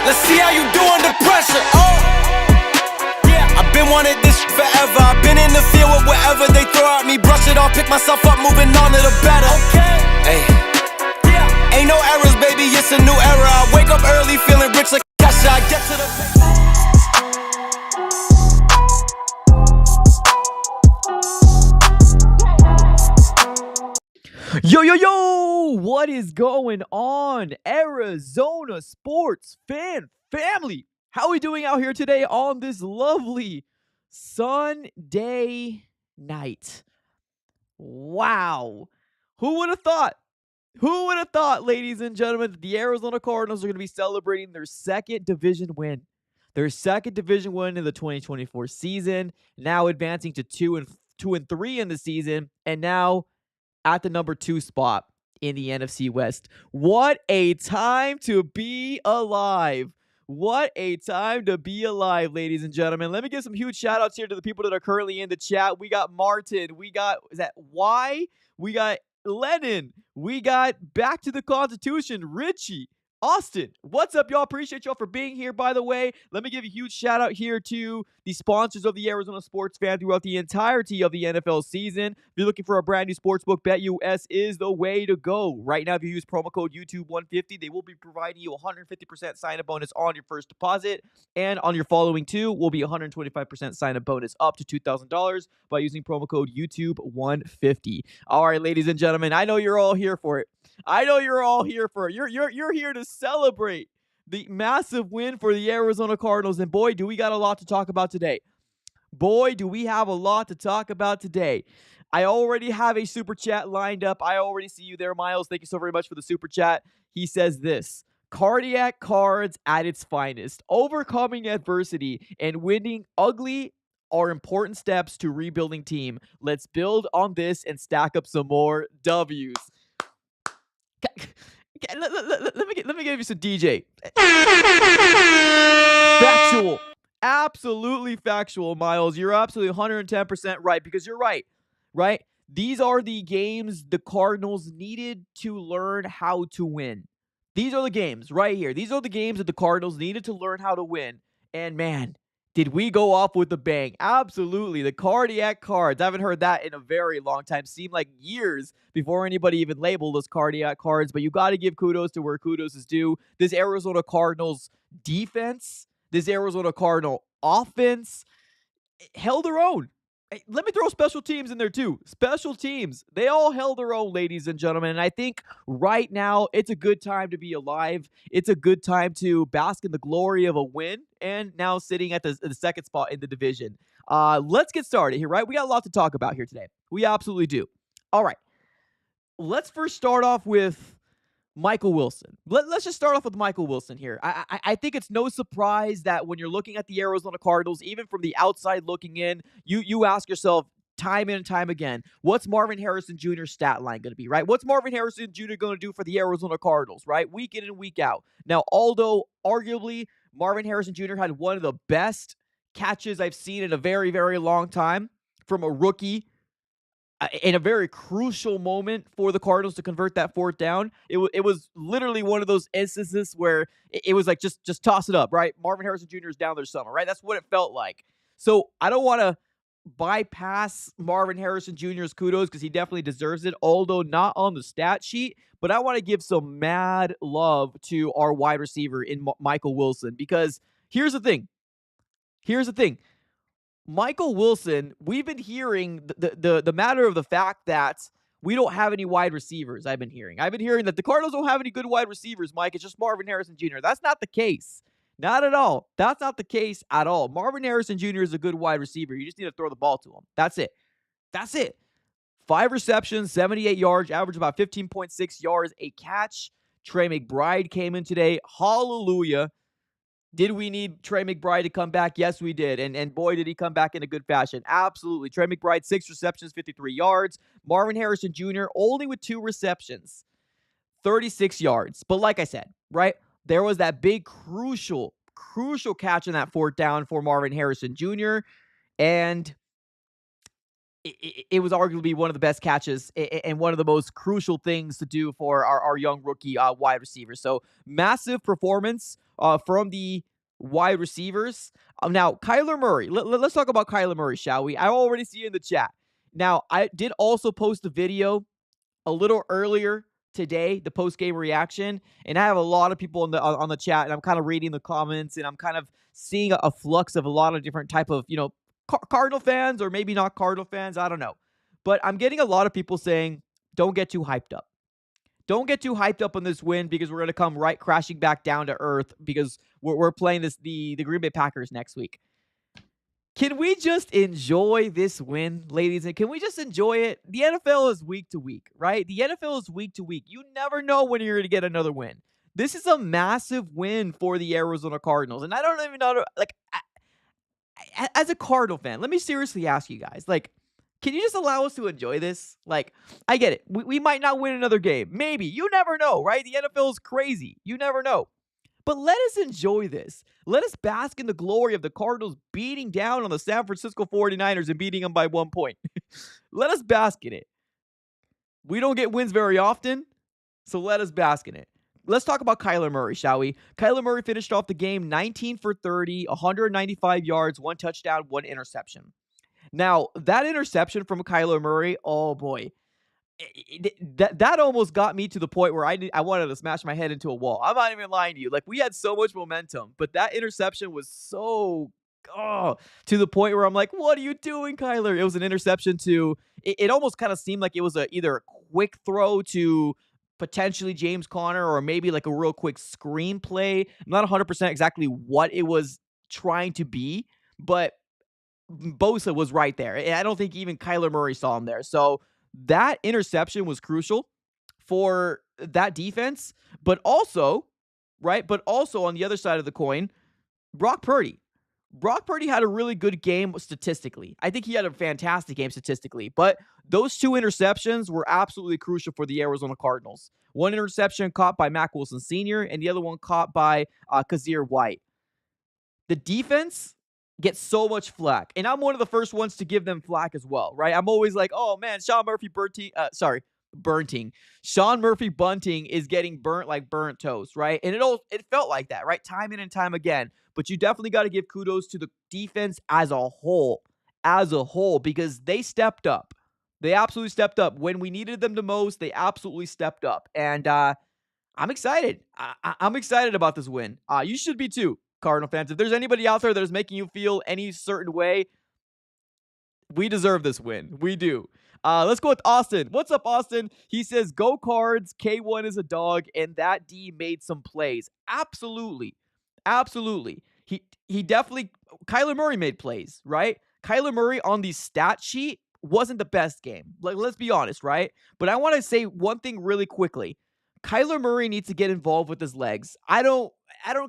Let's see how you do under pressure. Oh, yeah. I've been wanting this forever. I've been in the field with whatever they throw at me. Brush it off, pick myself up, moving on to the better. Okay. Hey. Yeah. Ain't no errors, baby. It's a new era. I wake up early, feeling rich like Kesha. I get to the. Yo, yo, yo! What is going on, Arizona sports fan family? How are we doing out here today on this lovely Sunday night? Wow. Who would have thought? Who would have thought, ladies and gentlemen, that the Arizona Cardinals are going to be celebrating their second division win? Their second division win in the 2024 season, now advancing to 2-3 in the season, and now at the number 2 spot in the NFC West. What a time to be alive. What a time to be alive, ladies and gentlemen. Let me give some huge shout outs here to the people that are currently in the chat. We got Martin. We got, is that Y? We got Lennon. We got Back to the Constitution, Richie. Austin, what's up, y'all? Appreciate y'all for being here, by the way. Let me give a huge shout out here to the sponsors of the Arizona Sports Fan throughout the entirety of the NFL season. If you're looking for a brand new sportsbook, BetUS is the way to go. Right now, if you use promo code YouTube150, they will be providing you 150% sign-up bonus on your first deposit. And on your following two will be 125% sign-up bonus up to $2,000 by using promo code YouTube150. All right, ladies and gentlemen, I know you're all here for it. You're here to celebrate the massive win for the Arizona Cardinals. And boy, do we got a lot to talk about today. Boy, do we have a lot to talk about today. I already have a super chat lined up. I already see you there, Miles. Thank you so very much for the super chat. He says this: cardiac cards at its finest. Overcoming adversity and winning ugly are important steps to rebuilding team. Let's build on this and stack up some more W's. Let me give you some DJ. Factual. Absolutely factual, Miles. You're absolutely 110% right, because you're right? These are the games the Cardinals needed to learn how to win. These are the games right here. These are the games that the Cardinals needed to learn how to win. And man, did we go off with a bang? Absolutely. The cardiac cards. I haven't heard that in a very long time. Seemed like years before anybody even labeled us cardiac cards. But you got to give kudos to where kudos is due. This Arizona Cardinals defense, this Arizona Cardinal offense held their own. Hey, let me throw special teams in there too. Special teams. They all held their own, ladies and gentlemen. And I think right now it's a good time to be alive. It's a good time to bask in the glory of a win and now sitting at the second spot in the division. Let's get started here, right? We got a lot to talk about here today. We absolutely do. All right. Let's first start off with Michael Wilson. Let's just start off with Michael Wilson here. I think it's no surprise that when you're looking at the Arizona Cardinals, even from the outside looking in, you ask yourself time and time again, what's Marvin Harrison Jr.'s stat line going to be, right? What's Marvin Harrison Jr. going to do for the Arizona Cardinals, right? Week in and week out. Now, although arguably Marvin Harrison Jr. had one of the best catches I've seen in a very, very long time from a rookie, in a very crucial moment for the Cardinals to convert that fourth down. It was literally one of those instances where it was like, just toss it up, right? Marvin Harrison Jr. is down there somewhere, right? That's what it felt like. So I don't want to bypass Marvin Harrison Jr.'s kudos because he definitely deserves it, although not on the stat sheet. But I want to give some mad love to our wide receiver in Michael Wilson, because here's the thing. Michael Wilson, we've been hearing the matter of the fact that we don't have any wide receivers. I've been hearing that the Cardinals don't have any good wide receivers, Mike. It's just Marvin Harrison Jr. That's not the case. Not at all. That's not the case at all. Marvin Harrison Jr. is a good wide receiver. You just need to throw the ball to him. That's it. 5 receptions, 78 yards, average about 15.6 yards a catch. Trey McBride came in today. Hallelujah. Did we need Trey McBride to come back? Yes, we did. And boy, did he come back in a good fashion. Absolutely. Trey McBride, 6 receptions, 53 yards. Marvin Harrison Jr. only with 2 receptions, 36 yards. But like I said, right, there was that big crucial catch in that fourth down for Marvin Harrison Jr. And it was arguably one of the best catches and one of the most crucial things to do for our young rookie wide receiver. So massive performance from the wide receivers. Now, Kyler Murray. Let's talk about Kyler Murray, shall we? I already see you in the chat. Now, I did also post a video a little earlier today, the post game reaction, and I have a lot of people on the chat, and I'm kind of reading the comments, and I'm kind of seeing a flux of a lot of different type of Cardinal fans, or maybe not Cardinal fans. I don't know, but I'm getting a lot of people saying, "Don't get too hyped up. Don't get too hyped up on this win because we're going to come right crashing back down to earth because we're playing the Green Bay Packers next week." Can we just enjoy this win, ladies? And can we just enjoy it? The NFL is week to week, right? The NFL is week to week. You never know when you're going to get another win. This is a massive win for the Arizona Cardinals. And I don't even know, like, as a Cardinal fan, let me seriously ask you guys, like, can you just allow us to enjoy this? Like, I get it. We might not win another game. Maybe. You never know, right? The NFL is crazy. You never know. But let us enjoy this. Let us bask in the glory of the Cardinals beating down on the San Francisco 49ers and beating them by 1 point. Let us bask in it. We don't get wins very often, so let us bask in it. Let's talk about Kyler Murray, shall we? Kyler Murray finished off the game 19 for 30, 195 yards, 1 touchdown, 1 interception. Now, that interception from Kyler Murray, oh boy, that almost got me to the point where I wanted to smash my head into a wall. I'm not even lying to you. Like, we had so much momentum, but that interception was so to the point where I'm like, what are you doing, Kyler? It was an interception to it almost kind of seemed like it was either a quick throw to potentially James Conner or maybe like a real quick screenplay. I'm not 100% exactly what it was trying to be, but Bosa was right there. And I don't think even Kyler Murray saw him there. So that interception was crucial for that defense, but also, right? But also on the other side of the coin, Brock Purdy. Brock Purdy had a really good game statistically. I think he had a fantastic game statistically, but those 2 interceptions were absolutely crucial for the Arizona Cardinals. One interception caught by Mack Wilson Sr., and the other one caught by Kazir White. The defense gets so much flack, and I'm one of the first ones to give them flack as well, right? I'm always like, oh man, Sean Murphy Bunting is getting burnt like burnt toast, right? And it felt like that, right? Time in and time again. But you definitely got to give kudos to the defense as a whole, because they stepped up. They absolutely stepped up. When we needed them the most, they absolutely stepped up. And I'm excited. I'm excited about this win. You should be too, Cardinal fans. If there's anybody out there that is making you feel any certain way, we deserve this win. We do. Let's go with Austin. What's up, Austin? He says, go Cards, K1 is a dog, and that D made some plays. Absolutely. Absolutely. He definitely, Kyler Murray made plays, right? Kyler Murray on the stat sheet wasn't the best game. Like, let's be honest, right? But I want to say one thing really quickly. Kyler Murray needs to get involved with his legs. I don't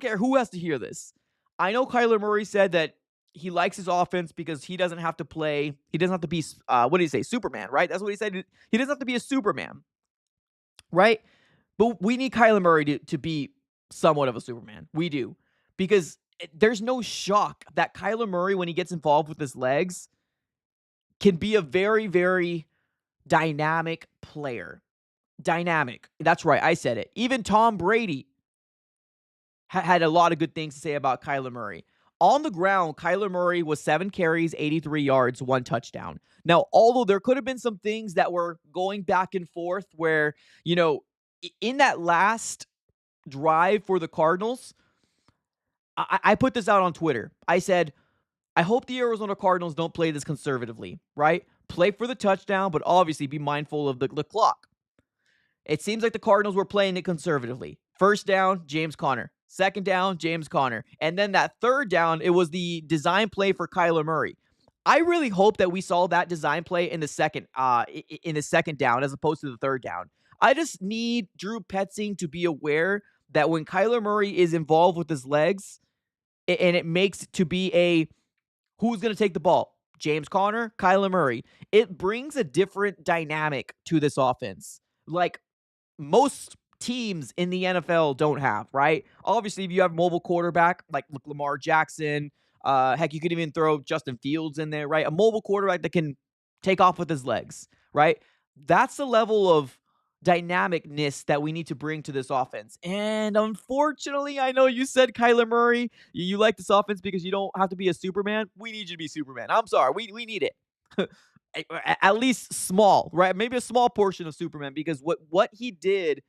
care who has to hear this. I know Kyler Murray said that he likes his offense because he doesn't have to play. He doesn't have to be, what did he say? Superman, right? That's what he said. He doesn't have to be a Superman, right? But we need Kyler Murray to be somewhat of a Superman. We do. Because there's no shock that Kyler Murray, when he gets involved with his legs, can be a very, very dynamic player. Dynamic. That's right. I said it. Even Tom Brady had a lot of good things to say about Kyler Murray. On the ground, Kyler Murray was 7 carries, 83 yards, 1 touchdown. Now, although there could have been some things that were going back and forth where, in that last drive for the Cardinals, I put this out on Twitter. I said, I hope the Arizona Cardinals don't play this conservatively, right? Play for the touchdown, but obviously be mindful of the clock. It seems like the Cardinals were playing it conservatively. First down, James Conner. Second down, James Conner. And then that third down, it was the design play for Kyler Murray. I really hope that we saw that design play in the second down as opposed to the third down. I just need Drew Petzing to be aware that when Kyler Murray is involved with his legs, and it makes it to be a who's going to take the ball, James Conner, Kyler Murray, it brings a different dynamic to this offense. Like most teams in the NFL don't have, right? Obviously, if you have a mobile quarterback like Lamar Jackson, heck, you could even throw Justin Fields in there, right? A mobile quarterback that can take off with his legs, right? That's the level of dynamicness that we need to bring to this offense. And unfortunately, I know you said Kyler Murray, you like this offense because you don't have to be a Superman. We need you to be Superman. I'm sorry. We need it. At least small, right? Maybe a small portion of Superman, because what he did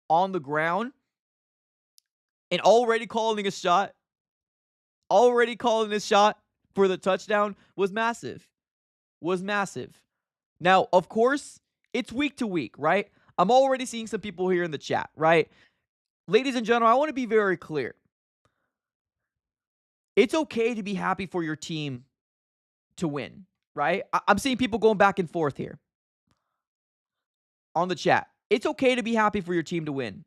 on the ground and already calling a shot for the touchdown was massive. Was massive. Now, of course, it's week to week, right? I'm already seeing some people here in the chat, right? Ladies and gentlemen, I want to be very clear. It's okay to be happy for your team to win, right? I'm seeing people going back and forth here on the chat. It's okay to be happy for your team to win.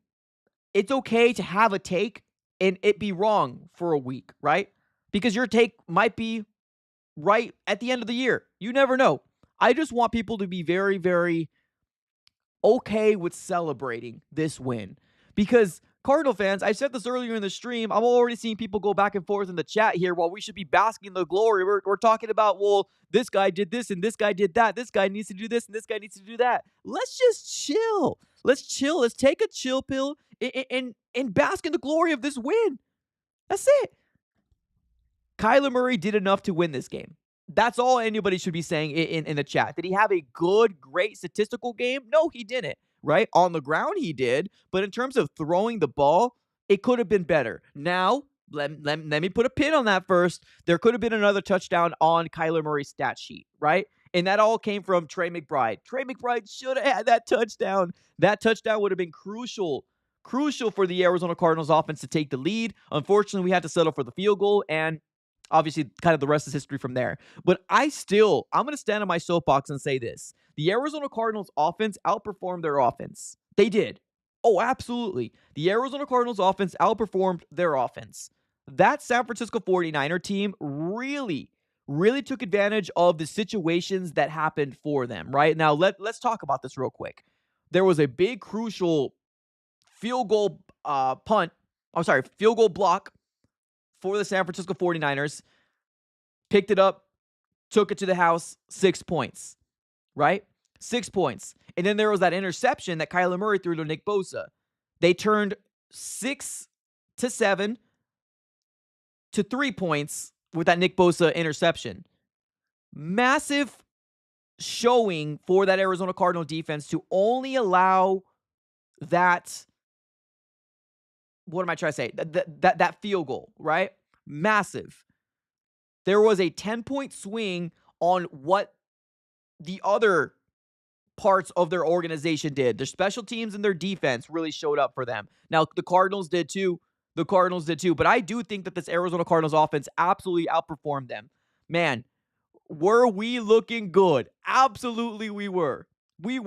It's okay to have a take and it be wrong for a week, right? Because your take might be right at the end of the year. You never know. I just want people to be very, very okay with celebrating this win. Because Cardinal fans, I said this earlier in the stream, I'm already seeing people go back and forth in the chat here while we should be basking in the glory. We're talking about, well, this guy did this and this guy did that. This guy needs to do this and this guy needs to do that. Let's just chill. Let's chill. Let's take a chill pill and bask in the glory of this win. That's it. Kyler Murray did enough to win this game. That's all anybody should be saying in the chat. Did he have a good, great statistical game? No, he didn't, right? On the ground, he did. But in terms of throwing the ball, it could have been better. Now, let me put a pin on that first. There could have been another touchdown on Kyler Murray's stat sheet, right? And that all came from Trey McBride. Trey McBride should have had that touchdown. That touchdown would have been crucial for the Arizona Cardinals offense to take the lead. Unfortunately, we had to settle for the field goal, and obviously, kind of the rest is history from there. But I'm going to stand on my soapbox and say this. The Arizona Cardinals offense outperformed their offense. They did. Oh, absolutely. The Arizona Cardinals offense outperformed their offense. That San Francisco 49er team really took advantage of the situations that happened for them, right? Now, let's talk about this real quick. There was a big, crucial field goal block for the San Francisco 49ers, picked it up, took it to the house, 6 points, right? 6 points. And then there was that interception that Kyler Murray threw to Nick Bosa. They turned 6-7 to 3 points with that Nick Bosa interception. Massive showing for that Arizona Cardinal defense to only allow that, what am I trying to say? That field goal, right? Massive. There was a 10-point swing on what the other parts of their organization did. Their special teams and their defense really showed up for them. Now, the Cardinals did too. But I do think that this Arizona Cardinals offense absolutely outperformed them. Man, were we looking good? Absolutely we were. We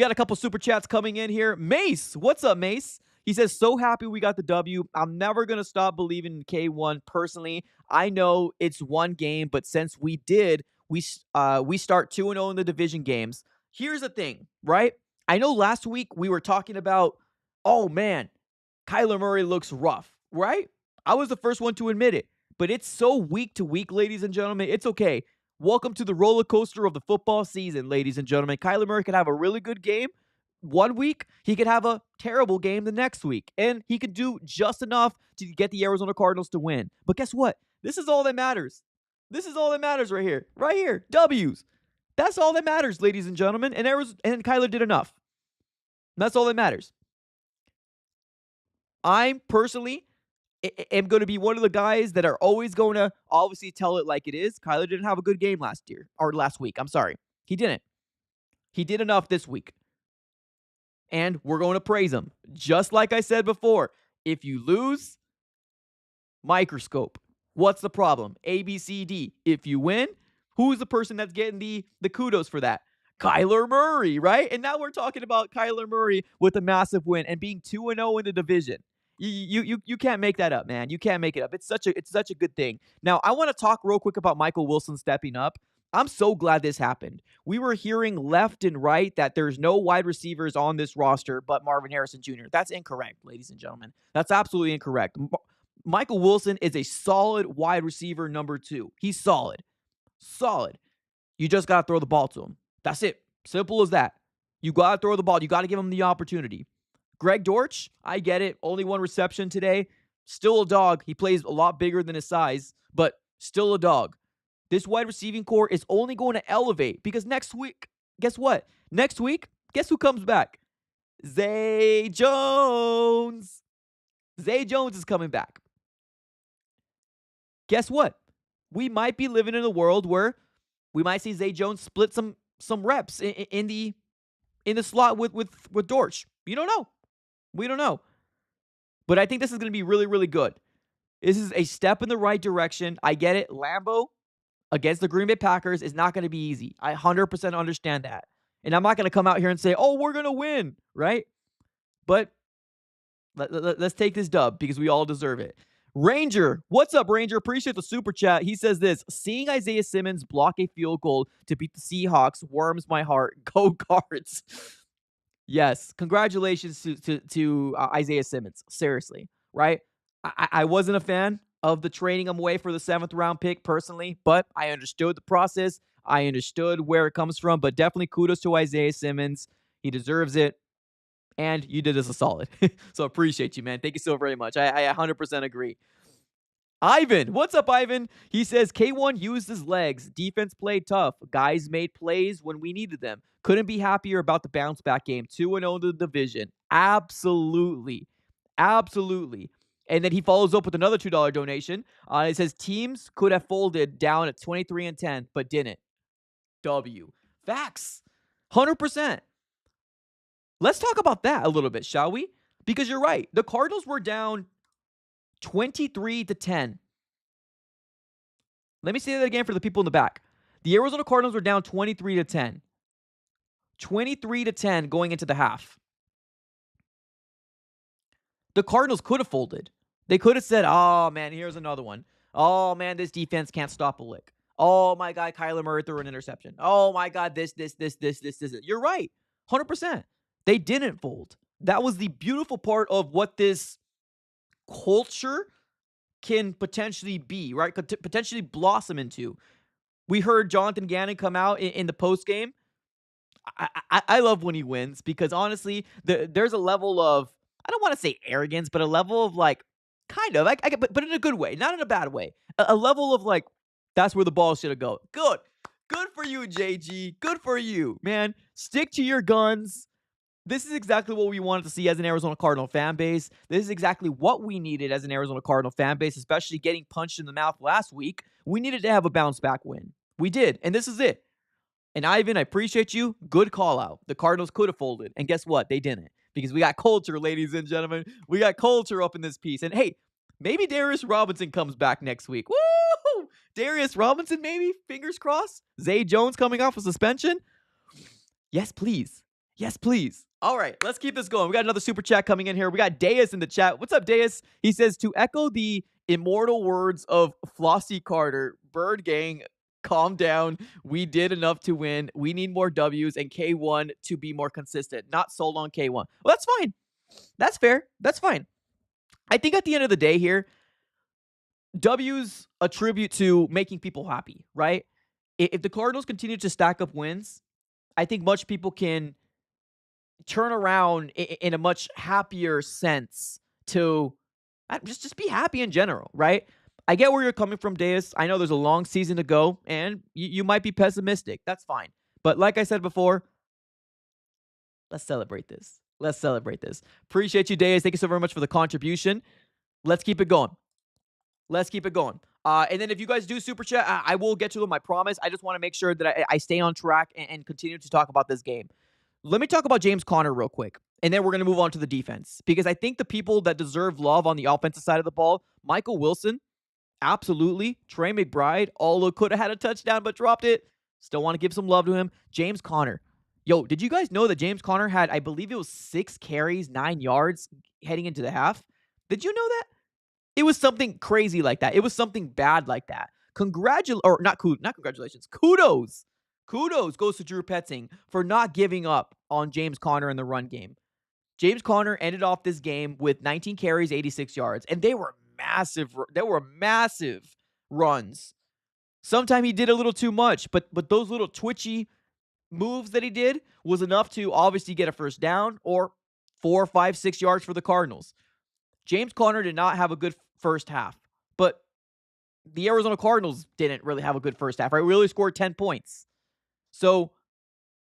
got a couple super chats coming in here. Mace, what's up, Mace? He says, so happy we got the W. I'm never going to stop believing in K1 personally. I know it's one game, but since we did, we start 2-0 in the division games. Here's the thing, right? I know last week we were talking about, oh man, Kyler Murray looks rough, right? I was the first one to admit it, but it's so week to week, ladies and gentlemen. It's okay. Welcome to the roller coaster of the football season, ladies and gentlemen. Kyler Murray could have a really good game one week. He could have a terrible game the next week, and he could do just enough to get the Arizona Cardinals to win. But guess what? This is all that matters. This is all that matters right here. Right here. W's. That's all that matters, ladies and gentlemen. And Kyler did enough. That's all that matters. I'm personally am going to be one of the guys that are always going to obviously tell it like it is. Kyler didn't have a good game last week. I'm sorry. He didn't. He did enough this week. And we're going to praise him. Just like I said before, if you lose, microscope. What's the problem? A, B, C, D. If you win, who's the person that's getting the kudos for that? Kyler Murray, right? And now we're talking about Kyler Murray with a massive win and being 2-0 in the division. You can't make that up, man. You can't make it up. It's such a good thing. Now, I want to talk real quick about Michael Wilson stepping up. I'm so glad this happened. We were hearing left and right that there's no wide receivers on this roster but Marvin Harrison Jr. That's incorrect, ladies and gentlemen. That's absolutely incorrect. Michael Wilson is a solid wide receiver number 2. He's solid. Solid. You just got to throw the ball to him. That's it. Simple as that. You got to throw the ball. You got to give him the opportunity. Greg Dortch, I get it. Only one reception today. Still a dog. He plays a lot bigger than his size, but still a dog. This wide receiving core is only going to elevate because next week, guess what? Next week, guess who comes back? Zay Jones. Zay Jones is coming back. Guess what? We might be living in a world where we might see Zay Jones split some reps in the slot with Dortch. You don't know. We don't know. But I think this is going to be really, really good. This is a step in the right direction. I get it. Lambeau against the Green Bay Packers is not going to be easy. I 100% understand that. And I'm not going to come out here and say, oh, we're going to win, right? But let's take this dub because we all deserve it. Ranger, what's up, Ranger? Appreciate the super chat. He says this: seeing Isaiah Simmons block a field goal to beat the Seahawks warms my heart. Go Cards. Yes, congratulations to Isaiah Simmons. Seriously, right? I wasn't a fan of the trading him away for the 7th round pick personally, but I understood the process. I understood where it comes from, but definitely kudos to Isaiah Simmons. He deserves it. And you did us a solid. So appreciate you, man. Thank you so very much. I 100% agree. Ivan, what's up, Ivan? He says, K1 used his legs. Defense played tough. Guys made plays when we needed them. Couldn't be happier about the bounce back game. 2-0 in the division. Absolutely. Absolutely. And then he follows up with another $2 donation. It says, teams could have folded down at 23-10, but didn't. W. Facts. 100%. Let's talk about that a little bit, shall we? Because you're right. The Cardinals were down 23-10. Let me say that again for the people in the back. The Arizona Cardinals were down 23-10. 23-10 going into the half. The Cardinals could have folded. They could have said, oh, man, here's another one. Oh, man, this defense can't stop a lick. Oh, my God, Kyler Murray threw an interception. Oh, my God, this. You're right. 100%. They didn't fold. That was the beautiful part of what this culture can potentially be, right? Could potentially blossom into. We heard Jonathan Gannon come out in the postgame. I love when he wins because honestly, there's a level of, I don't want to say arrogance, but a level of like, kind of, but in a good way, not in a bad way. A level of like, that's where the ball should have gone. Good for you, JG. Good for you, man. Stick to your guns. This is exactly what we wanted to see as an Arizona Cardinal fan base. This is exactly what we needed as an Arizona Cardinal fan base, especially getting punched in the mouth last week. We needed to have a bounce back win. We did, and this is it. And Ivan, I appreciate you. Good call out. The Cardinals could have folded, and guess what? They didn't, because we got culture, ladies and gentlemen. We got culture up in this piece. And hey, maybe Darius Robinson comes back next week. Woo! Darius Robinson, maybe? Fingers crossed. Zay Jones coming off a suspension? Yes, please. Yes, please. All right, let's keep this going. We got another super chat coming in here. We got Deus in the chat. What's up, Deus? He says, to echo the immortal words of Flossie Carter, Bird Gang, calm down. We did enough to win. We need more W's and K1 to be more consistent. Not sold on K1. Well, that's fine. That's fair. That's fine. I think at the end of the day here, W's attribute to making people happy, right? If the Cardinals continue to stack up wins, I think much people can turn around in a much happier sense to just be happy in general, right? I get where you're coming from, Deus. I know there's a long season to go, and you might be pessimistic. That's fine. But like I said before, let's celebrate this. Let's celebrate this. Appreciate you, Deus. Thank you so very much for the contribution. Let's keep it going. Let's keep it going. And then if you guys do super chat, I will get to them, I promise. I just want to make sure that I stay on track and continue to talk about this game. Let me talk about James Conner real quick, and then we're going to move on to the defense. Because I think the people that deserve love on the offensive side of the ball, Michael Wilson, absolutely. Trey McBride, although could have had a touchdown but dropped it. Still want to give some love to him. James Conner. Yo, did you guys know that James Conner had, I believe it was 6 carries, 9 yards heading into the half? Did you know that? It was something crazy like that. It was something bad like that. Not congratulations. Kudos. Kudos goes to Drew Petzing for not giving up on James Conner in the run game. James Conner ended off this game with 19 carries, 86 yards, and they were massive. They were massive runs. Sometimes he did a little too much, but those little twitchy moves that he did was enough to obviously get a first down or 4, 5, 6 yards for the Cardinals. James Conner did not have a good first half, but the Arizona Cardinals didn't really have a good first half, right? We really scored 10 points. So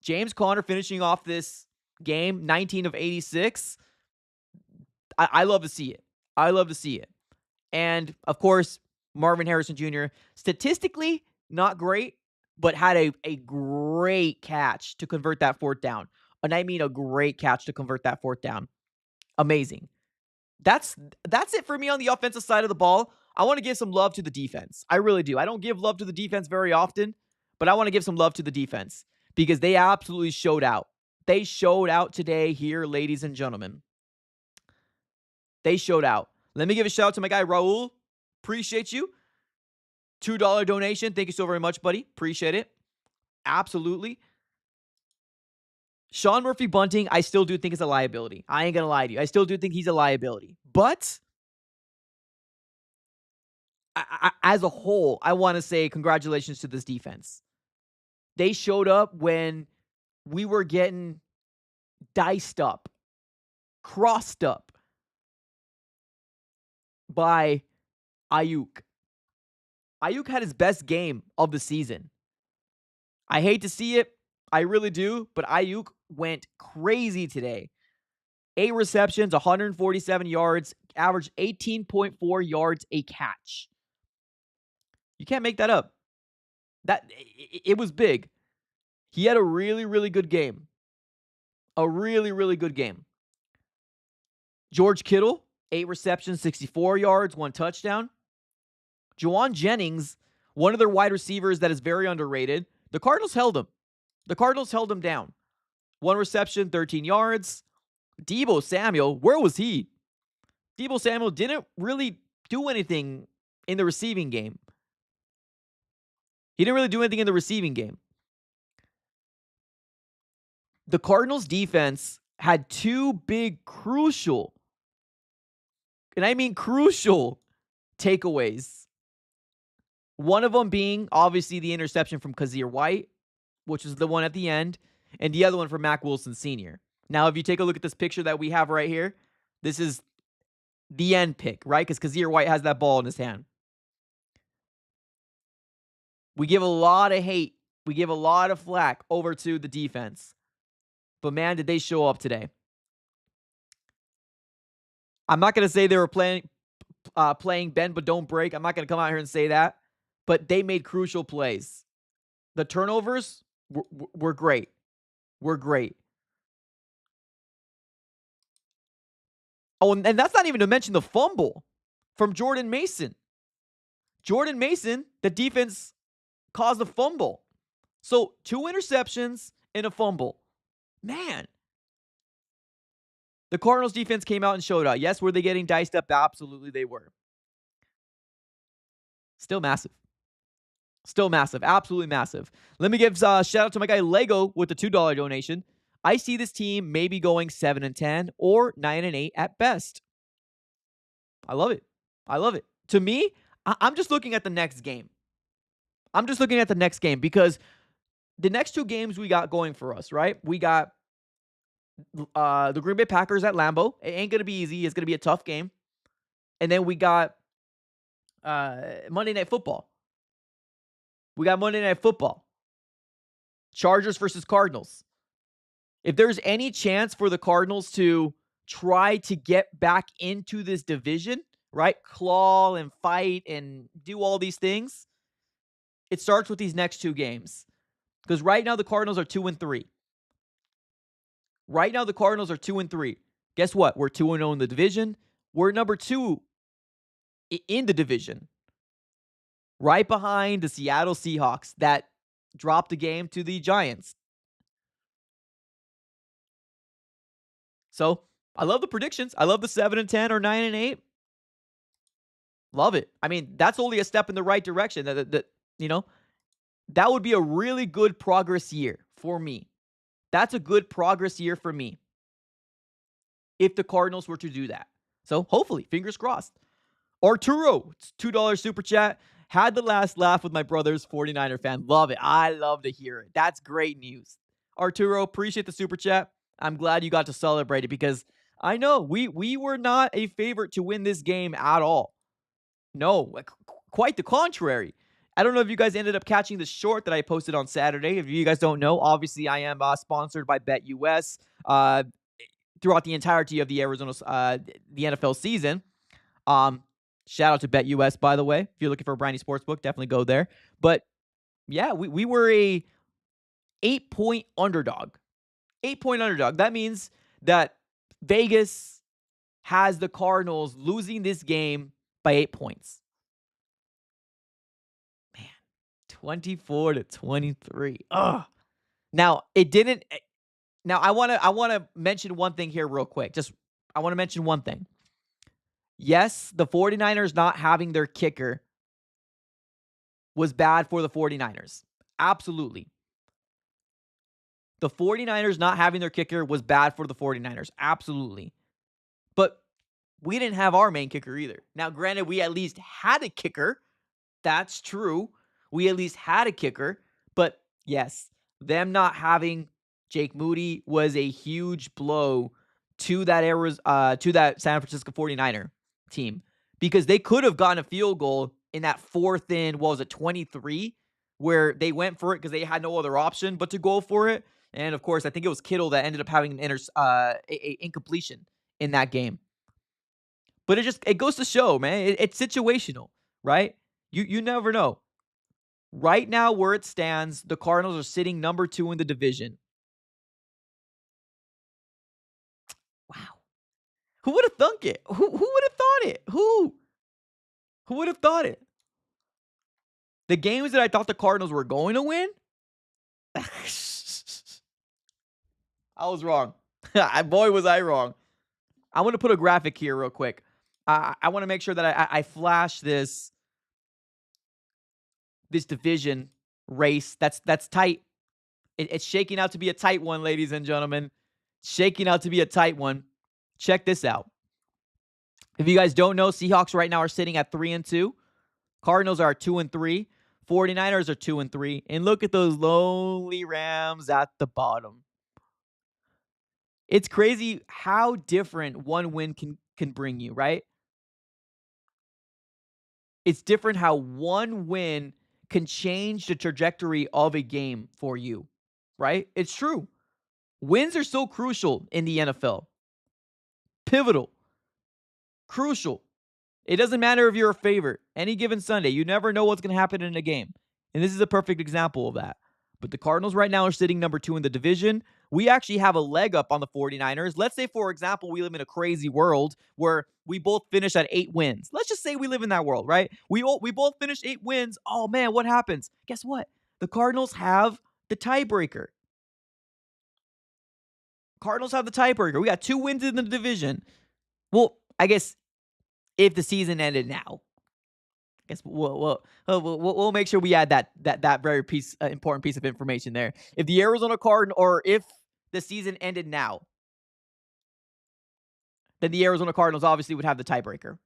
James Conner finishing off this game, 19 of 86. I love to see it. I love to see it. And, of course, Marvin Harrison Jr., statistically, not great, but had a great catch to convert that fourth down. And I mean a great catch to convert that fourth down. Amazing. That's it for me on the offensive side of the ball. I want to give some love to the defense. I really do. I don't give love to the defense very often, but I want to give some love to the defense because they absolutely showed out. They showed out today here, ladies and gentlemen. They showed out. Let me give a shout out to my guy, Raul. Appreciate you. $2 donation. Thank you so very much, buddy. Appreciate it. Absolutely. Sean Murphy Bunting, I still do think is a liability. I ain't going to lie to you. I still do think he's a liability. But as a whole, I want to say congratulations to this defense. They showed up when we were getting diced up, crossed up by Ayuk. Ayuk had his best game of the season. I hate to see it. I really do. But Ayuk went crazy today. 8 receptions, 147 yards, averaged 18.4 yards a catch. You can't make that up. It was big. He had a really, really good game. A really, really good game. George Kittle, 8 receptions, 64 yards, 1 touchdown. Juwan Jennings, one of their wide receivers that is very underrated. The Cardinals held him. The Cardinals held him down. 1 reception, 13 yards. Deebo Samuel, where was he? Deebo Samuel didn't really do anything in the receiving game. He didn't really do anything in the receiving game. The Cardinals defense had 2 big crucial, and I mean crucial, takeaways. One of them being obviously the interception from Kazir White, which is the one at the end, and the other one from Mack Wilson Sr. Now, if you take a look at this picture that we have right here, this is the end pick, right? Because Kazir White has that ball in his hand. We give a lot of hate. We give a lot of flack over to the defense. But man, did they show up today. I'm not going to say they were playing bend but don't break. I'm not going to come out here and say that. But they made crucial plays. The turnovers were great. Were great. Oh, and that's not even to mention the fumble from Jordan Mason. Jordan Mason, the defense caused a fumble. So 2 interceptions and a fumble. Man. The Cardinals defense came out and showed out. Yes, were they getting diced up? Absolutely they were. Still massive. Still massive. Absolutely massive. Let me give a shout out to my guy Lego with the $2 donation. I see this team maybe going 7-10 or 9-8 at best. I love it. I love it. To me, I'm just looking at the next game. I'm just looking at the next game because the next 2 games we got going for us, right? We got the Green Bay Packers at Lambeau. It ain't going to be easy. It's going to be a tough game. And then we got Monday Night Football. Chargers versus Cardinals. If there's any chance for the Cardinals to try to get back into this division, right? Claw and fight and do all these things, it starts with these next 2 games. Because right now the Cardinals are 2-3. Right now the Cardinals are 2-3. Guess what? We're 2-0 in the division. We're number 2 in the division. Right behind the Seattle Seahawks that dropped the game to the Giants. So, I love the predictions. I love the 7-10 or 9-8. Love it. I mean, that's only a step in the right direction. That would be a really good progress year for me. That's a good progress year for me if the Cardinals were to do that. So, hopefully, fingers crossed. Arturo, $2 super chat. Had the last laugh with my brother's 49er fan. Love it. I love to hear it. That's great news. Arturo, appreciate the super chat. I'm glad you got to celebrate it because I know we were not a favorite to win this game at all. No, quite the contrary. I don't know if you guys ended up catching the short that I posted on Saturday. If you guys don't know, obviously I am sponsored by BetUS throughout the entirety of the the NFL season. Shout out to BetUS, by the way. If you're looking for a brand new sportsbook, definitely go there. But yeah, we were a 8-point underdog. 8-point underdog. That means that Vegas has the Cardinals losing this game by 8 points. Man, 24-23. Ugh. Now, it didn't. Now, I want to mention one thing here real quick. I want to mention one thing. Yes, the 49ers not having their kicker was bad for the 49ers. Absolutely. The 49ers not having their kicker was bad for the 49ers. Absolutely. But we didn't have our main kicker either. Now, granted, we at least had a kicker. That's true. We at least had a kicker. But yes, them not having Jake Moody was a huge blow to that San Francisco 49er team because they could have gotten a field goal in that 4th and 23 where they went for it because they had no other option but to go for it. And of course, I think it was Kittle that ended up having an incompletion in that game. But it goes to show, man, it's situational, right? You never know. Right now, where it stands, the Cardinals are sitting number 2 in the division. Wow. Who would have thunk it? Who would have thought it? Who would have thought it? The games that I thought the Cardinals were going to win? I was wrong. Boy, was I wrong. I want to put a graphic here real quick. I want to make sure that I flash this division race. That's tight. It's shaking out to be a tight one, ladies and gentlemen. Shaking out to be a tight one. Check this out. If you guys don't know, Seahawks right now are sitting at 3-2. Cardinals are 2-3. 49ers are 2-3. And look at those lonely Rams at the bottom. It's crazy how different one win can bring you, right? It's different how one win can change the trajectory of a game for you, right? It's true. Wins are so crucial in the NFL. Pivotal. Crucial. It doesn't matter if you're a favorite. Any given Sunday, you never know what's going to happen in a game. And this is a perfect example of that. But the Cardinals right now are sitting number 2 in the division. We actually have a leg up on the 49ers. Let's say, for example, we live in a crazy world where we both finish at 8 wins. Let's just say we live in that world, right? We both finish 8 wins. Oh, man, what happens? Guess what? The Cardinals have the tiebreaker. Cardinals have the tiebreaker. We got 2 wins in the division. Well, I guess if the season ended now, I guess we'll make sure we add that very important piece of information there. If the Arizona Cardinals, or if the season ended now, then the Arizona Cardinals obviously would have the tiebreaker.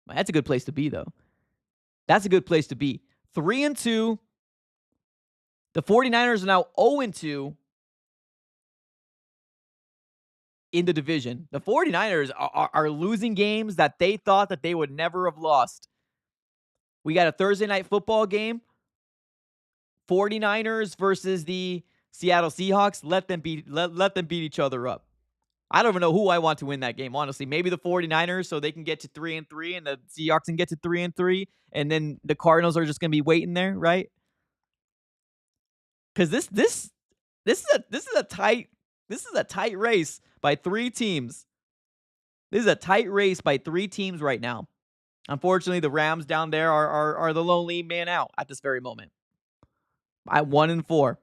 That's a good place to be, though. That's a good place to be. 3-2. The 49ers are now 0-2 in the division. The 49ers are losing games that they thought that they would never have lost. We got a Thursday night football game. 49ers versus the Seattle Seahawks. Let them beat each other up. I don't even know who I want to win that game, honestly. Maybe the 49ers so they can get to 3-3 and the Seahawks can get to 3-3, and then the Cardinals are just going to be waiting there, right? Cuz this is a tight race by 3 teams. This is a tight race by 3 teams right now. Unfortunately, the Rams down there are the lonely man out at this very moment. At 1-4.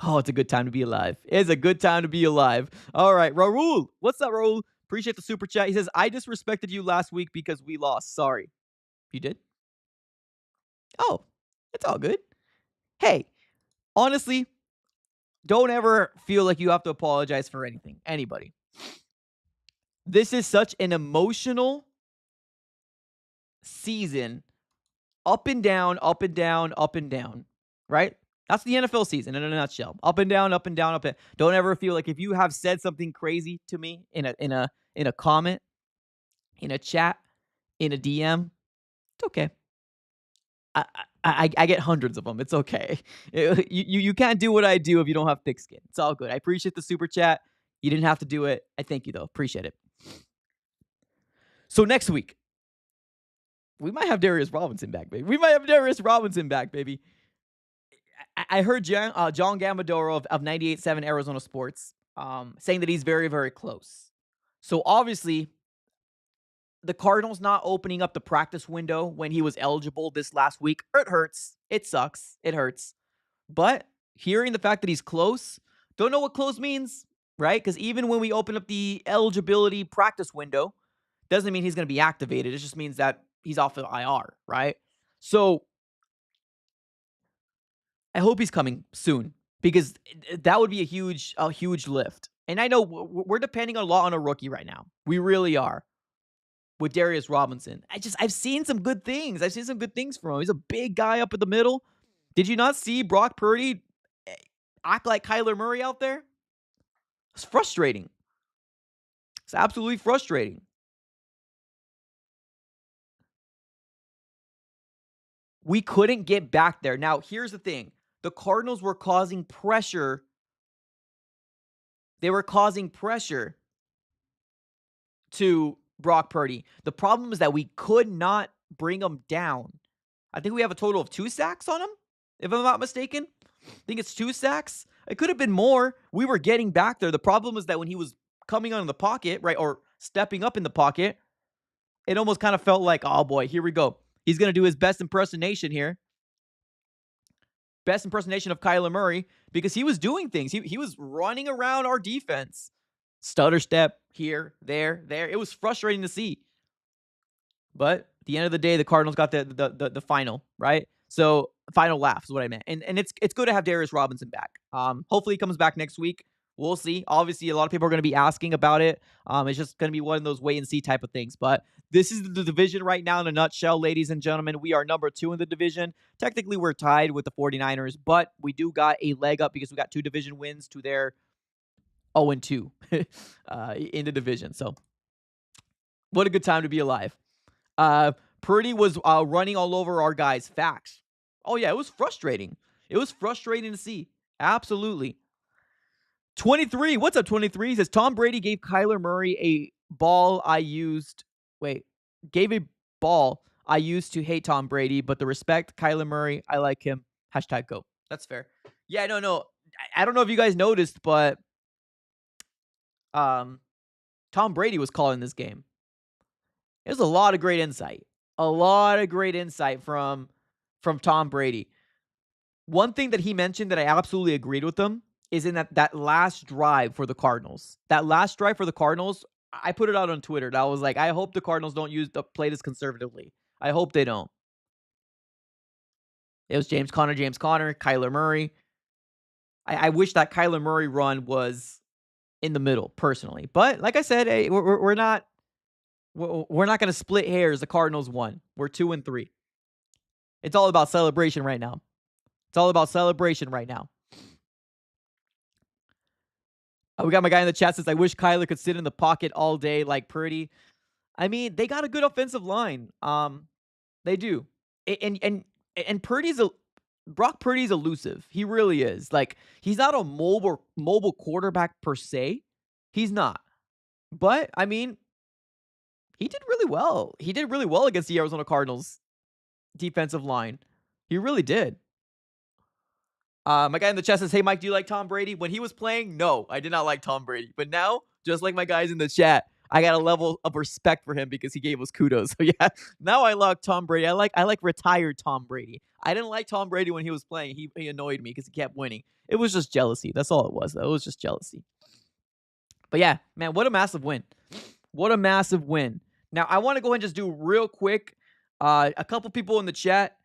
Oh, it's a good time to be alive. It's a good time to be alive. All right, Raul. What's up, Raul? Appreciate the super chat. He says, I disrespected you last week because we lost. Sorry. You did? Oh, it's all good. Hey, honestly, don't ever feel like you have to apologize for anything. Anybody. This is such an emotional season. Up and down, up and down, up and down, right? That's the NFL season in a nutshell. Up and down, up and down, up and don't ever feel like if you have said something crazy to me in a comment, in a chat, in a DM, it's okay. I get hundreds of them. It's okay. You can't do what I do if you don't have thick skin. It's all good. I appreciate the super chat. You didn't have to do it. I thank you though. Appreciate it. So next week, we might have Darius Robinson back, baby. We might have Darius Robinson back, baby. I heard John Gamadoro of 98.7 Arizona Sports saying that he's very, very close. So obviously, the Cardinals not opening up the practice window when he was eligible this last week, it hurts. It sucks. It hurts. But hearing the fact that he's close, don't know what close means, right? Because even when we open up the eligibility practice window, doesn't mean he's going to be activated. It just means that he's off the IR, right? So I hope he's coming soon because that would be a huge lift. And I know we're depending a lot on a rookie right now. We really are with Darius Robinson. I've seen some good things. I've seen some good things from him. He's a big guy up in the middle. Did you not see Brock Purdy act like Kyler Murray out there? It's frustrating. It's absolutely frustrating. We couldn't get back there. Now, here's the thing. The Cardinals were causing pressure. They were causing pressure to Brock Purdy. The problem is that we could not bring him down. I think we have a total of 2 sacks on him, if I'm not mistaken. I think it's 2 sacks. It could have been more. We were getting back there. The problem is that when he was coming on in the pocket, right, or stepping up in the pocket, it almost kind of felt like, oh boy, here we go. He's going to do his best impersonation here. Best impersonation of Kyler Murray because he was doing things. He was running around our defense. Stutter step here, there. It was frustrating to see. But at the end of the day, the Cardinals got the final, right? So final laugh is what I meant. And it's good to have Darius Robinson back. Hopefully he comes back next week. We'll see. Obviously, a lot of people are going to be asking about it. It's just going to be one of those wait and see type of things. But this is the division right now in a nutshell, ladies and gentlemen. We are number 2 in the division. Technically, we're tied with the 49ers, but we do got a leg up because we got 2 division wins to their 0-2 in the division. So what a good time to be alive. Purdy was running all over our guys. Facts. Oh, yeah, it was frustrating. It was frustrating to see. Absolutely. 23. What's up, 23? He says, Tom Brady gave Kyler Murray a ball I used. Gave a ball I used to hate Tom Brady, but the respect, Kyler Murray, I like him. Hashtag GOAT. That's fair. Yeah, no. I don't know if you guys noticed, but Tom Brady was calling this game. There's a lot of great insight. A lot of great insight from Tom Brady. One thing that he mentioned that I absolutely agreed with him is in that last drive for the Cardinals. That last drive for the Cardinals, I put it out on Twitter. I was like, I hope the Cardinals don't play this conservatively. I hope they don't. It was James Conner, Kyler Murray. I wish that Kyler Murray run was in the middle, personally. But like I said, hey, we're not going to split hairs. The Cardinals won. We're 2-3. It's all about celebration right now. We got my guy in the chat says, I wish Kyler could sit in the pocket all day like Purdy. I mean, they got a good offensive line. They do. And Brock Purdy's elusive. He really is. Like, he's not a mobile quarterback per se. He's not. But, I mean, he did really well. He did really well against the Arizona Cardinals defensive line. He really did. My guy in the chat says, hey, Mike, do you like Tom Brady? When he was playing, no, I did not like Tom Brady. But now, just like my guys in the chat, I got a level of respect for him because he gave us kudos. So, yeah, now I like Tom Brady. I like retired Tom Brady. I didn't like Tom Brady when he was playing. He annoyed me because he kept winning. It was just jealousy. That's all it was, though. It was just jealousy. But, yeah, man, what a massive win. What a massive win. Now, I want to go ahead and just do real quick. A couple people in the chat.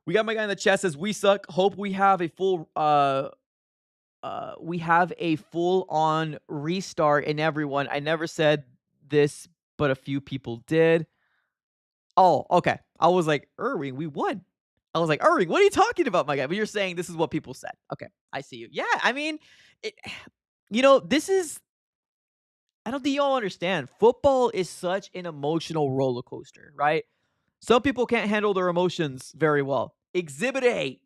We got my guy in the chat says, we suck. Hope we have a full we have a full-on restart in everyone. I never said this, but a few people did. Oh, okay. I was like, Irving, we won. I was like, Irving, what are you talking about, my guy? But you're saying this is what people said. Okay, I see you. Yeah, I mean, it, this is. I don't think y'all understand. Football is such an emotional roller coaster, right? Some people can't handle their emotions very well. Exhibit A.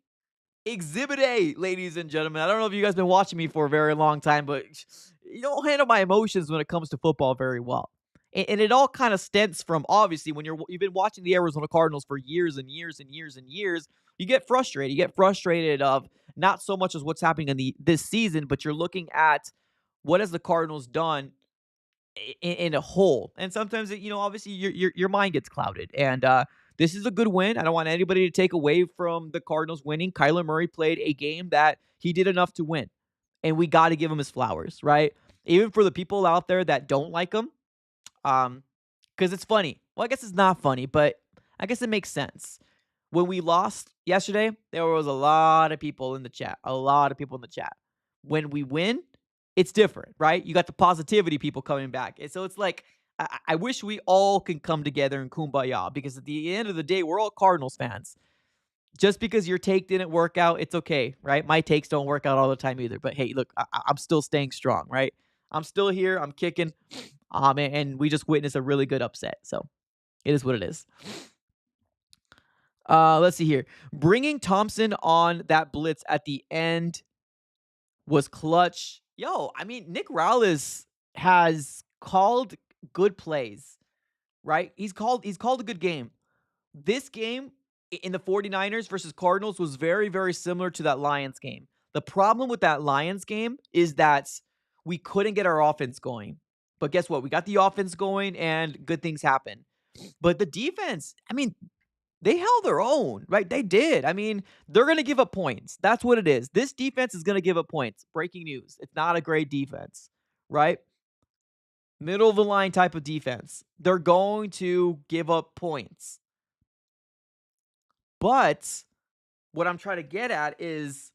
Exhibit A, ladies and gentlemen. I don't know if you guys been watching me for a very long time, but you don't handle my emotions when it comes to football very well. And it all kind of stems from obviously when you've been watching the Arizona Cardinals for years and years and years and years, you get frustrated. You get frustrated of not so much as what's happening in this season, but you're looking at what has the Cardinals done in a whole. And sometimes, obviously your mind gets clouded. And this is a good win. I don't want anybody to take away from the Cardinals winning. Kyler Murray played a game that he did enough to win, and we got to give him his flowers, right? Even for the people out there that don't like him, because it's funny. Well, I guess it's not funny, but I guess it makes sense. When we lost yesterday, there was a lot of people in the chat. A lot of people in the chat. When we win, it's different, right? You got the positivity people coming back. And so it's like, I wish we all can come together in kumbaya, because at the end of the day, we're all Cardinals fans. Just because your take didn't work out, it's okay, right? My takes don't work out all the time either. But hey, look, I'm still staying strong, right? I'm still here. I'm kicking. And we just witnessed a really good upset. So it is what it is. Let's see here. Bringing Thompson on that blitz at the end was clutch. Yo, I mean, Nick Rallis has called good plays, right? He's called a good game. This game in the 49ers versus Cardinals was very, very similar to that Lions game. The problem with that Lions game is that we couldn't get our offense going. But guess what? We got the offense going and good things happen. But the defense, I mean, they held their own, right? They did. I mean, they're going to give up points. That's what it is. This defense is going to give up points. Breaking news. It's not a great defense, right? Middle of the line type of defense. They're going to give up points. But what I'm trying to get at is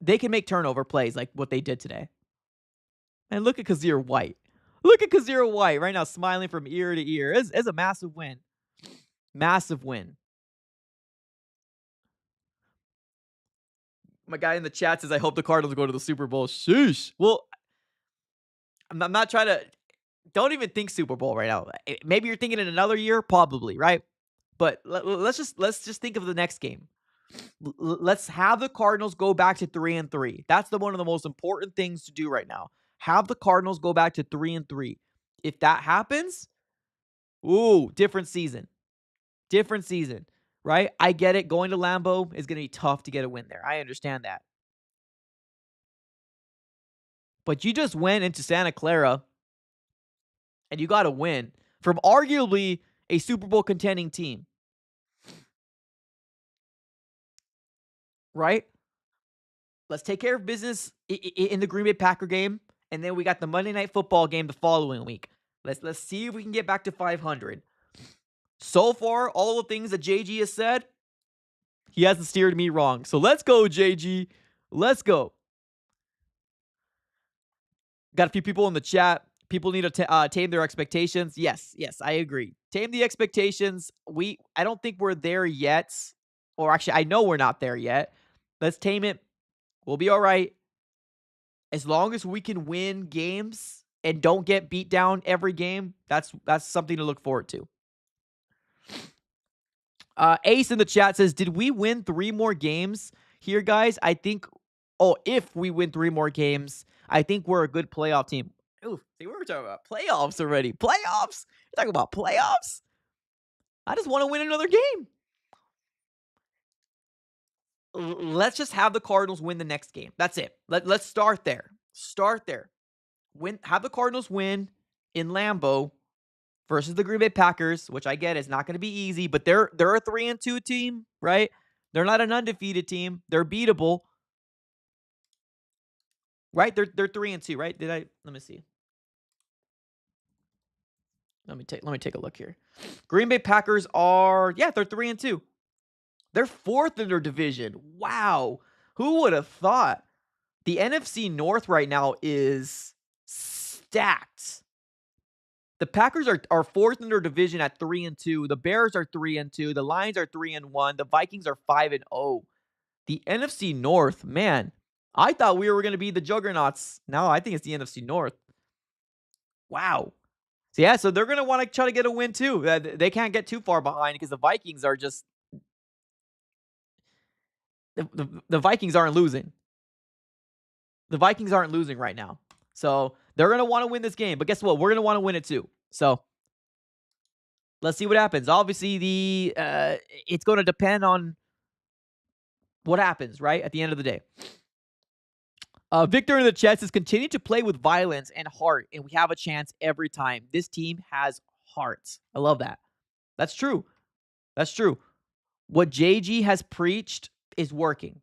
they can make turnover plays like what they did today. And look at Kazir White. Look at Kazir White right now smiling from ear to ear. It's a massive win. Massive win. My guy in the chat says, I hope the Cardinals go to the Super Bowl. Sheesh. Well, I'm not trying to. Don't even think Super Bowl right now. Maybe you're thinking in another year, probably, right? But let's just think of the next game. Let's have the Cardinals go back to 3-3. That's one of the most important things to do right now. Have the Cardinals go back to 3-3. If that happens, ooh, different season. Different season, right? I get it. Going to Lambeau is going to be tough to get a win there. I understand that. But you just went into Santa Clara and you got to win from arguably a Super Bowl contending team. Right? Let's take care of business in the Green Bay Packer game, and then we got the Monday Night Football game the following week. Let's see if we can get back to 500. So far, all the things that JG has said, he hasn't steered me wrong. So let's go, JG. Let's go. Got a few people in the chat. People need to tame their expectations. Yes, I agree. Tame the expectations. I don't think we're there yet. Or actually, I know we're not there yet. Let's tame it. We'll be all right. As long as we can win games and don't get beat down every game, that's something to look forward to. Ace in the chat says, did we win 3 more games here, guys? I think, if we win 3 more games, I think we're a good playoff team. Ooh, see, we were talking about playoffs already. Playoffs? You're talking about playoffs? I just want to win another game. Let's just have the Cardinals win the next game. That's it. Let's start there. Have the Cardinals win in Lambeau versus the Green Bay Packers, which I get is not going to be easy, but they're a 3-2 team, right? They're not an undefeated team. They're beatable. Right? They're 3-2, right? Let me see. Let me take a look here. Green Bay Packers are, they're 3-2. They're 4th in their division. Wow. Who would have thought? The NFC North right now is stacked. The Packers are fourth in their division at 3-2. The Bears are 3-2. The Lions are 3-1. The Vikings are 5-0. The NFC North, man, I thought we were going to be the juggernauts. Now I think it's the NFC North. Wow. So yeah, so they're going to want to try to get a win too. They can't get too far behind because the Vikings are just the Vikings aren't losing. The Vikings aren't losing right now. So they're going to want to win this game. But guess what? We're going to want to win it too. So let's see what happens. Obviously, it's going to depend on what happens, right? At the end of the day. Victor in the chat says, continue to play with violence and heart, and we have a chance every time. This team has heart. I love that. That's true. That's true. What JG has preached is working.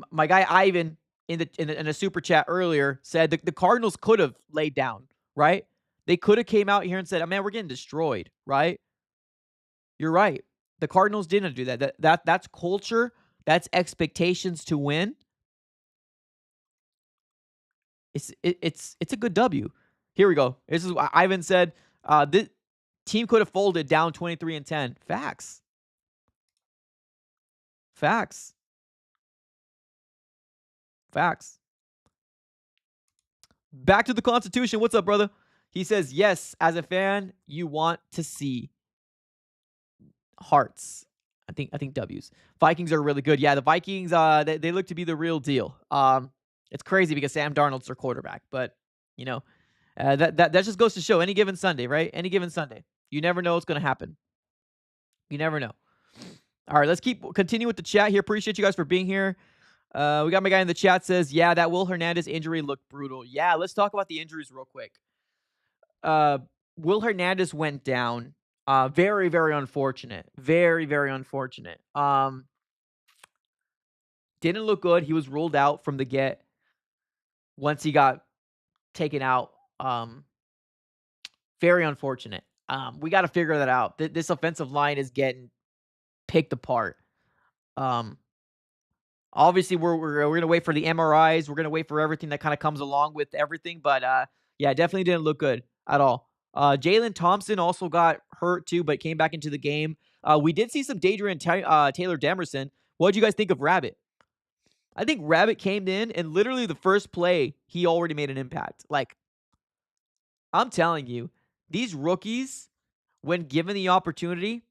My guy Ivan in a super chat earlier said the Cardinals could have laid down, right? They could have came out here and said, "Oh, man, we're getting destroyed," right? You're right. The Cardinals didn't do that. That's culture. That's expectations to win. It's a good W. Here we go. This is what Ivan said. This team could have folded down 23-10. Facts. Facts. Facts. Back to the Constitution. What's up, brother? He says, yes, as a fan, you want to see hearts. I think W's. Vikings are really good. Yeah, the Vikings, they look to be the real deal. It's crazy because Sam Darnold's their quarterback, but you know, that just goes to show any given Sunday, right? Any given Sunday, you never know what's going to happen. You never know. All right, let's continue with the chat here. Appreciate you guys for being here. We got my guy in the chat says, yeah, that Will Hernandez injury looked brutal. Yeah, let's talk about the injuries real quick. Will Hernandez went down. Very, very unfortunate. Very, very unfortunate. Didn't look good. He was ruled out from the get once he got taken out. Very unfortunate. We got to figure that out. This offensive line is getting picked apart. Obviously, we're going to wait for the MRIs. We're going to wait for everything that kind of comes along with everything. But, yeah, definitely didn't look good at all. Jalen Thompson also got hurt too, but came back into the game. We did see some Dadrian Taylor Demerson. What did you guys think of Rabbit? I think Rabbit came in and literally the first play, he already made an impact. Like, I'm telling you, these rookies, when given the opportunity,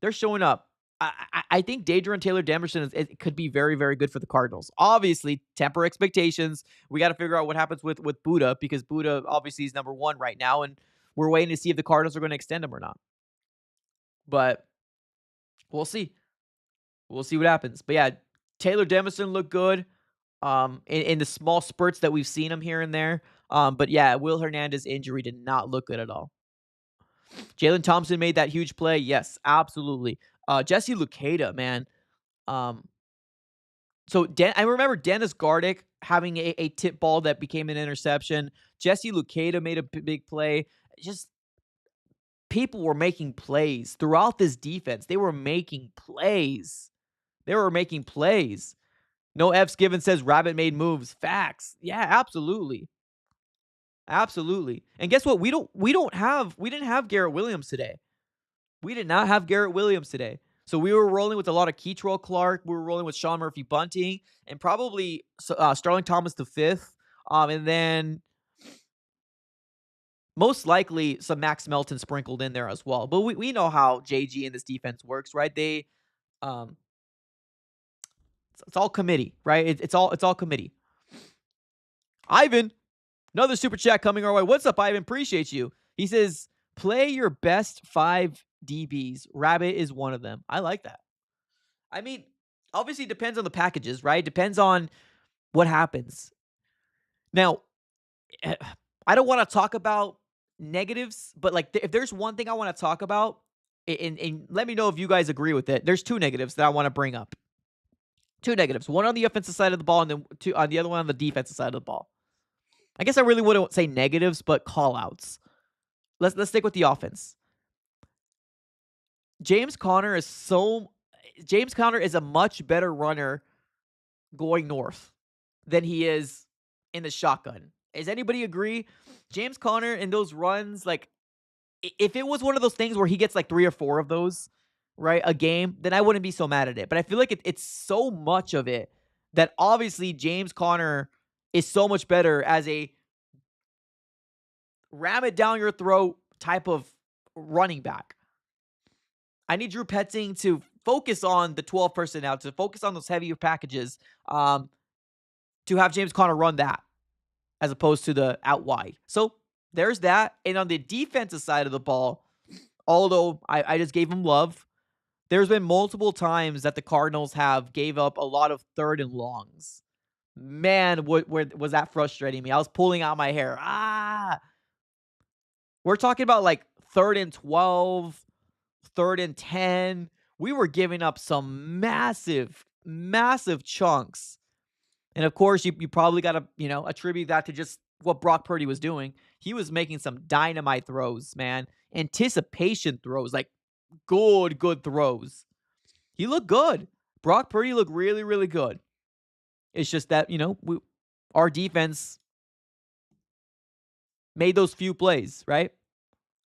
they're showing up. I think Dadrian Taylor Demerson it could be very, very good for the Cardinals. Obviously, temper expectations. We got to figure out what happens with Buddha because Buddha obviously is number one right now, and we're waiting to see if the Cardinals are going to extend him or not. But we'll see. We'll see what happens. But yeah, Taylor Demerson looked good in the small spurts that we've seen him here and there. But yeah, Will Hernandez injury did not look good at all. Jalen Thompson made that huge play. Yes, absolutely. Jesse Luketa, man. So I remember Dennis Gardick having a tip ball that became an interception. Jesse Luketa made a big play. Just people were making plays throughout this defense. They were making plays. No F's given says Rabbit made moves. Facts. Yeah, absolutely. Absolutely. And guess what? We didn't have Garrett Williams today. We did not have Garrett Williams today. So we were rolling with a lot of Keitrell Clark. We were rolling with Sean Murphy Bunting and probably Sterling Thomas V. And then most likely some Max Melton sprinkled in there as well. But we know how JG in this defense works, right? They it's all committee, right? It's all committee. Ivan, another super chat coming our way. What's up, Ivan? Appreciate you. He says, play your best 5 DBs. Rabbit is one of them. I like that. I mean, obviously it depends on the packages, right? Depends on what happens. Now, I don't want to talk about negatives, but like if there's one thing I want to talk about, and let me know if you guys agree with it. There's 2 negatives that I want to bring up. 2 negatives. One on the offensive side of the ball and then 2 on the other one on the defensive side of the ball. I guess I really wouldn't say negatives, but call-outs. Let's stick with the offense. James Conner is a much better runner going north than he is in the shotgun. Does anybody agree? James Conner in those runs, like, if it was one of those things where he gets like 3 or 4 of those, right, a game, then I wouldn't be so mad at it. But I feel like it's so much of it that obviously James Conner is so much better as a ram it down your throat type of running back. I need Drew Petzing to focus on the 12 personnel, to focus on those heavier packages, to have James Conner run that as opposed to the out wide. So there's that. And on the defensive side of the ball, although I just gave him love, there's been multiple times that the Cardinals have gave up a lot of 3rd and longs. Man, what was that frustrating me? I was pulling out my hair. We're talking about like 3rd and 12, 3rd and 10. We were giving up some massive, massive chunks. And of course, you probably got to, attribute that to just what Brock Purdy was doing. He was making some dynamite throws, man. Anticipation throws, like good throws. He looked good. Brock Purdy looked really, really good. It's just that, our defense made those few plays, right?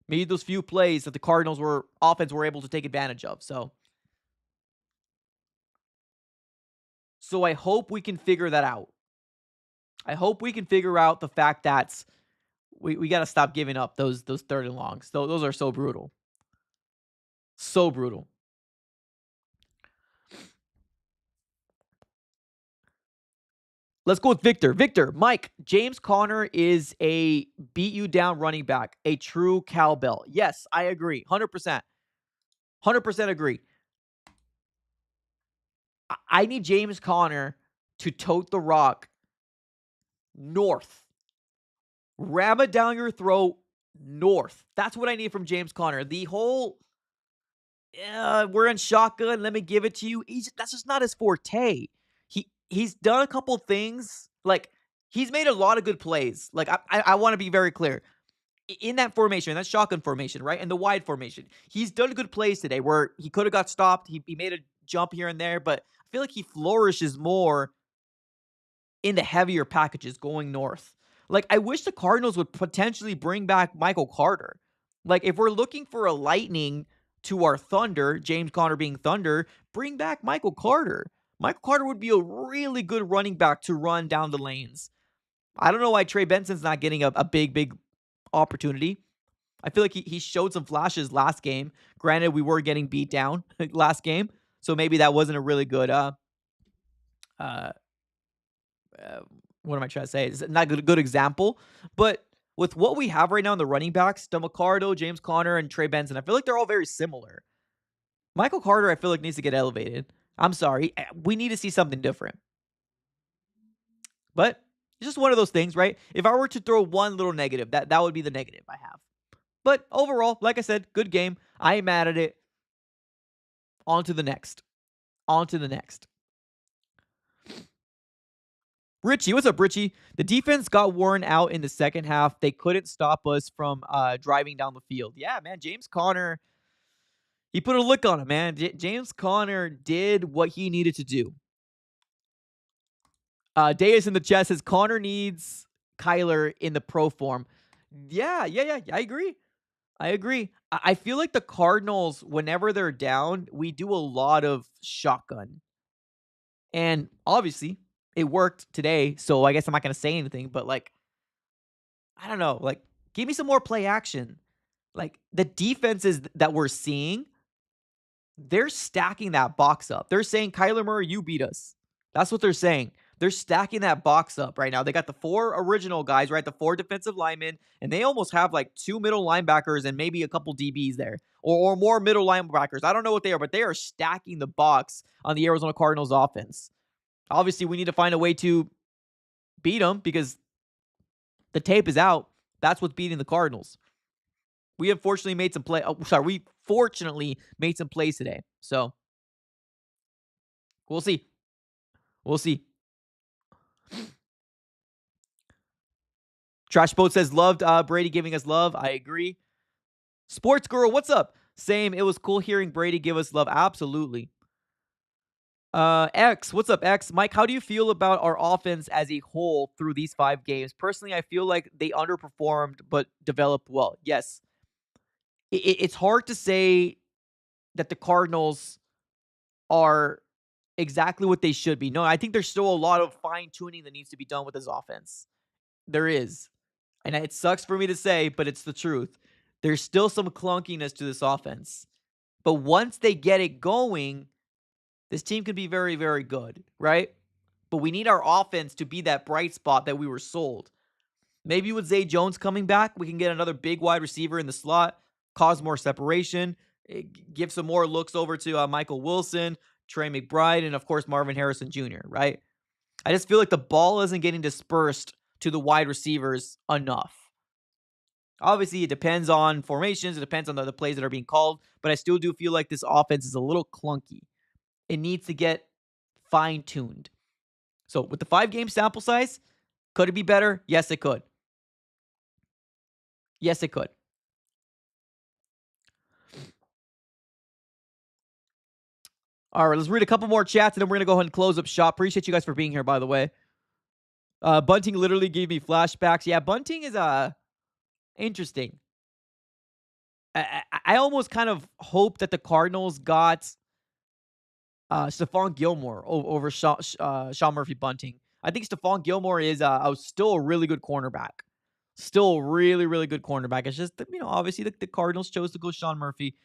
Made those few plays that the Cardinals offense were able to take advantage of. So I hope we can figure that out. I hope we can figure out the fact that we got to stop giving up those 3rd and longs. Those are so brutal. So brutal. Let's go with Victor. Victor, Mike, James Conner is a beat you down running back, a true cowbell. Yes, I agree. 100%. 100% agree. I need James Conner to tote the rock north. Ram it down your throat north. That's what I need from James Conner. The whole, we're in shotgun, let me give it to you. That's just not his forte. He's done a couple things. Like, he's made a lot of good plays. Like, I want to be very clear. In that formation, that shotgun formation, right? And the wide formation, he's done good plays today where he could have got stopped. He made a jump here and there, but I feel like he flourishes more in the heavier packages going north. Like, I wish the Cardinals would potentially bring back Michael Carter. Like, if we're looking for a lightning to our thunder, James Conner being thunder, bring back Michael Carter. Michael Carter would be a really good running back to run down the lanes. I don't know why Trey Benson's not getting a big opportunity. I feel like he showed some flashes last game. Granted, we were getting beat down last game, so maybe that wasn't a really good what am I trying to say? It's not a good example. But with what we have right now in the running backs, DeMarco, James Conner, and Trey Benson, I feel like they're all very similar. Michael Carter, I feel like, needs to get elevated. I'm sorry. We need to see something different. But it's just one of those things, right? If I were to throw one little negative, that would be the negative I have. But overall, like I said, good game. I ain't mad at it. On to the next. Richie, what's up, Richie? The defense got worn out in the second half. They couldn't stop us from driving down the field. Yeah, man. James Conner, he put a lick on him, man. James Conner did what he needed to do. Deus in the chat says Conner needs Kyler in the pro form. Yeah. I agree. I feel like the Cardinals, whenever they're down, we do a lot of shotgun. And obviously, it worked today, so I guess I'm not going to say anything. But, like, I don't know. Like, give me some more play action. Like, the defenses that we're seeing, they're stacking that box up. They're saying, Kyler Murray, you beat us. That's what they're saying. They're stacking that box up right now. They got the 4 original guys, right? The 4 defensive linemen, and they almost have like 2 middle linebackers and maybe a couple DBs there, or more middle linebackers. I don't know what they are, but they are stacking the box on the Arizona Cardinals offense. Obviously, we need to find a way to beat them because the tape is out. That's what's beating the Cardinals. We unfortunately made some we fortunately made some plays today. So we'll see. Trash Boat says, loved Brady giving us love. I agree. Sports Girl, what's up? Same. It was cool hearing Brady give us love. Absolutely. X, what's up, X? Mike, how do you feel about our offense as a whole through these 5 games? Personally, I feel like they underperformed but developed well. Yes, it's hard to say that the Cardinals are exactly what they should be. No, I think there's still a lot of fine tuning that needs to be done with this offense. There is. And it sucks for me to say, but it's the truth. There's still some clunkiness to this offense. But once they get it going, this team could be very, very good, right? But we need our offense to be that bright spot that we were sold. Maybe with Zay Jones coming back, we can get another big wide receiver in the slot, cause more separation, give some more looks over to Michael Wilson, Trey McBride, and of course Marvin Harrison Jr., right? I just feel like the ball isn't getting dispersed to the wide receivers enough. Obviously, it depends on formations. It depends on the plays that are being called. But I still do feel like this offense is a little clunky. It needs to get fine-tuned. So with the 5-game sample size, could it be better? Yes, it could. Yes, it could. All right, let's read a couple more chats, and then we're going to go ahead and close up shop. Appreciate you guys for being here, by the way. Bunting literally gave me flashbacks. Yeah, Bunting is interesting. I almost kind of hope that the Cardinals got Stephon Gilmore over Sean Murphy Bunting. I think Stephon Gilmore is still a really good cornerback. Still a really, really good cornerback. It's just, obviously the Cardinals chose to go Sean Murphy.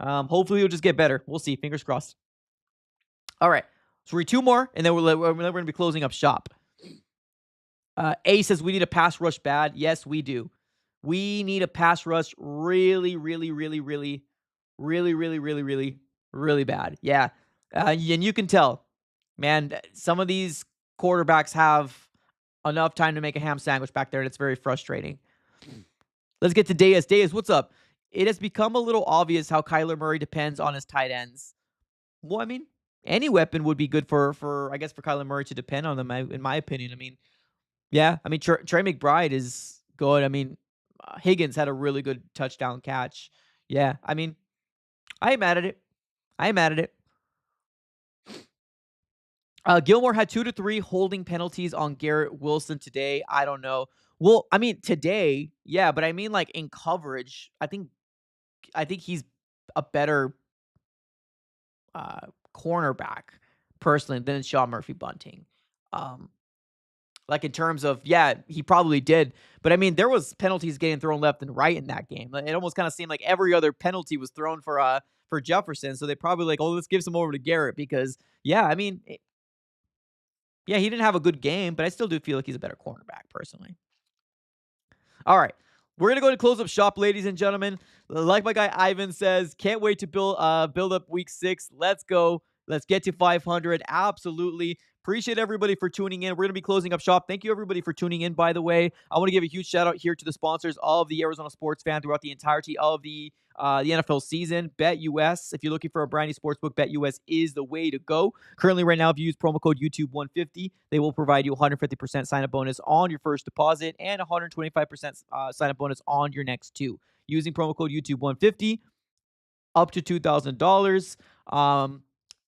Hopefully he'll just get better. We'll see. Fingers crossed. All right. So we're 2 more, and then we're going to be closing up shop. A says we need a pass rush bad. Yes, we do. We need a pass rush really, really, really, really, really, really, really, really, really bad. Yeah. And you can tell, man, some of these quarterbacks have enough time to make a ham sandwich back there, and it's very frustrating. Let's get to Deus. Deus, what's up? It has become a little obvious how Kyler Murray depends on his tight ends. Well, I mean, any weapon would be good for I guess, for Kyler Murray to depend on them, in my opinion. I mean, yeah. I mean, Trey McBride is good. I mean, Higgins had a really good touchdown catch. Yeah. I mean, I ain't mad at it. I ain't mad at it. Gilmore had 2 to 3 holding penalties on Garrett Wilson today. I don't know. Well, I mean, today, yeah, but I mean, like, in coverage, I think he's a better cornerback, personally, than Sean Murphy Bunting. Like, in terms of, yeah, he probably did. But, I mean, there was penalties getting thrown left and right in that game. It almost kind of seemed like every other penalty was thrown for Jefferson. So they probably like, oh, let's give some over to Garrett because, yeah, I mean, yeah, he didn't have a good game, but I still do feel like he's a better cornerback, personally. All right. We're going to go to close up shop, ladies and gentlemen. Like my guy Ivan says, can't wait to build up week 6. Let's go. Let's get to 500. Absolutely. Appreciate everybody for tuning in. We're going to be closing up shop. Thank you, everybody, for tuning in, by the way. I want to give a huge shout out here to the sponsors of the Arizona Sports Fan throughout the entirety of the NFL season. BetUS. If you're looking for a brand new sportsbook, BetUS is the way to go. Currently, right now, if you use promo code YouTube150, they will provide you 150% sign-up bonus on your first deposit and 125% sign-up bonus on your next 2. Using promo code YouTube150, up to $2,000.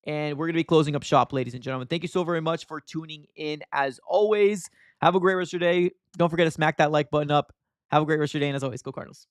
And we're going to be closing up shop, ladies and gentlemen. Thank you so very much for tuning in, as always. Have a great rest of your day. Don't forget to smack that like button up. Have a great rest of your day, and as always, go Cardinals.